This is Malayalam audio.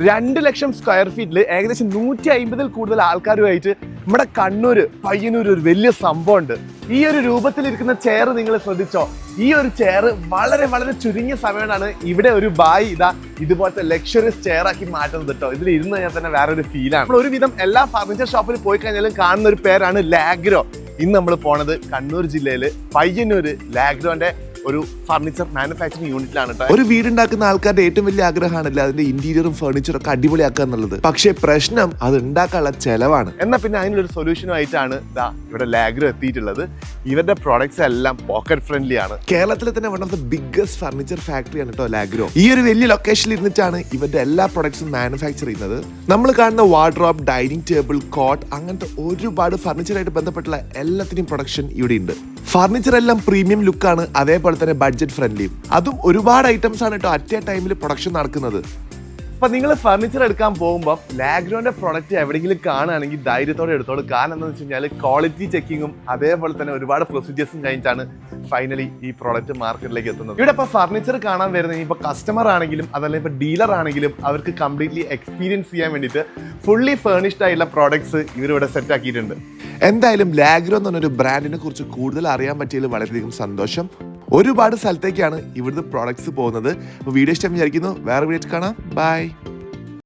2 ലക്ഷം സ്ക്വയർ ഫീറ്റിൽ ഏകദേശം 150-ൽ കൂടുതൽ ആൾക്കാരുമായിട്ട് നമ്മുടെ കണ്ണൂർ പയ്യന്നൂർ ഒരു വലിയ സംഭവമുണ്ട്. ഈ ഒരു രൂപത്തിലിരിക്കുന്ന ചെയർ നിങ്ങൾ ശ്രദ്ധിച്ചോ? ഈ ഒരു ചെയർ വളരെ വളരെ ചുരുങ്ങിയ സമയമാണ് ഇവിടെ ഒരു ബായ് ഇതുപോലത്തെ ലക്ഷറിയസ് ചെയർ ആക്കി മാറ്റുന്നത് കേട്ടോ. ഇതിൽ ഇരുന്ന് കഴിഞ്ഞാൽ തന്നെ വേറൊരു ഫീലാണ്. നമ്മൾ ഒരുവിധം എല്ലാ ഫർണിച്ചർ ഷോപ്പിൽ പോയി കഴിഞ്ഞാലും കാണുന്ന ഒരു പേരാണ് ലാഗ്രോ. ഇന്ന് നമ്മൾ പോണത് കണ്ണൂർ ജില്ലയിൽ പയ്യന്നൂർ ലാഗ്രോന്റെ ഒരു ഫർണിച്ചർ മാനുഫാക്ചറിംഗ് യൂണിറ്റിലാണ് കേട്ടോ. ഒരു വീടുണ്ടാക്കുന്ന ആൾക്കാരുടെ ഏറ്റവും വലിയ ആഗ്രഹമാണല്ലോ അതിന്റെ ഇന്റീരിയറും ഫർണിച്ചറും ഒക്കെ അടിപൊളിയാക്കുക എന്നുള്ളത്. പക്ഷേ പ്രശ്നം അത് ഉണ്ടാക്കാനുള്ള ചെലവാണ്. എന്നാൽ പിന്നെ അതിനൊരു സൊല്യൂഷനുമായിട്ടാണ് ഇവിടെ ലാഗ്രോ എത്തിയിട്ടുള്ളത്. ഇവരുടെ പ്രോഡക്ട്സ് എല്ലാം പോക്കറ്റ് ഫ്രണ്ട്ലി ആണ്. കേരളത്തിലെ തന്നെ one of the biggest furniture ഫാക്ടറിയാണ് കേട്ടോ ലാഗ്രോ. ഈ ഒരു വലിയ ലൊക്കേഷനിൽ ഇരുന്നിട്ടാണ് ഇവരുടെ എല്ലാ പ്രൊഡക്ട്സും മാനുഫാക്ചർ ചെയ്യുന്നത്. നമ്മൾ കാണുന്ന വാർഡ്രോബ്, ഡൈനിങ് ടേബിൾ, കോട്ട് അങ്ങനത്തെ ഒരുപാട് ഫർണിച്ചറായിട്ട് ബന്ധപ്പെട്ടുള്ള എല്ലാത്തിനും പ്രൊഡക്ഷൻ ഇവിടെ ഉണ്ട്. ഫർണിച്ചർ എല്ലാം പ്രീമിയം ലുക്കാണ്, അതേപോലെ തന്നെ ബഡ്ജറ്റ് ഫ്രണ്ട്ലിയും. അതും ഒരുപാട് ഐറ്റംസ് ആണ് കേട്ടോ അറ്റ് എ ടൈമിൽ പ്രൊഡക്ഷൻ നടക്കുന്നത്. അപ്പൊ നിങ്ങൾ ഫർണിച്ചർ എടുക്കാൻ പോകുമ്പോൾ ലാഗ്രോന്റെ പ്രൊഡക്റ്റ് എവിടെയെങ്കിലും കാണുകയാണെങ്കിൽ ധൈര്യത്തോടെ എടുത്തോളൂ. കാരണം എന്താണെന്ന് വെച്ച് കഴിഞ്ഞാൽ ക്വാളിറ്റി ചെക്കിങ്ങും അതേപോലെ തന്നെ ഒരുപാട് പ്രൊസീജിയേഴ്സും കഴിഞ്ഞിട്ടാണ് ഫൈനലി ഈ പ്രോഡക്റ്റ് മാർക്കറ്റിലേക്ക് എത്തുന്നത്. ഇവിടെ ഇപ്പോൾ ഫർണിച്ചർ കാണാൻ വരുന്നത് ഇപ്പോൾ കസ്റ്റമർ ആണെങ്കിലും അതല്ലെങ്കിൽ ഇപ്പോൾ ഡീലർ ആണെങ്കിലും അവർക്ക് കംപ്ലീറ്റ്ലി എക്സ്പീരിയൻസ് ചെയ്യാൻ വേണ്ടിയിട്ട് ഫുള്ളി ഫേർണിഷ്ഡ് ആയിട്ടുള്ള പ്രോഡക്ട്സ് ഇവരിവിടെ സെറ്റ് ആക്കിയിട്ടുണ്ട്. എന്തായാലും ലാഗ്രോ എന്ന് പറഞ്ഞൊരു ബ്രാൻഡിനെ കുറിച്ച് കൂടുതൽ അറിയാൻ പറ്റിയതിൽ വളരെയധികം സന്തോഷം. ഒരുപാട് സ്ഥലത്തേക്കാണ് ഇവിടുത്തെ പ്രോഡക്ട്സ് പോകുന്നത്. വീഡിയോ ഇഷ്ടം വിചാരിക്കുന്നു. വേറെ വീഡിയോ കാണാം. ബൈ.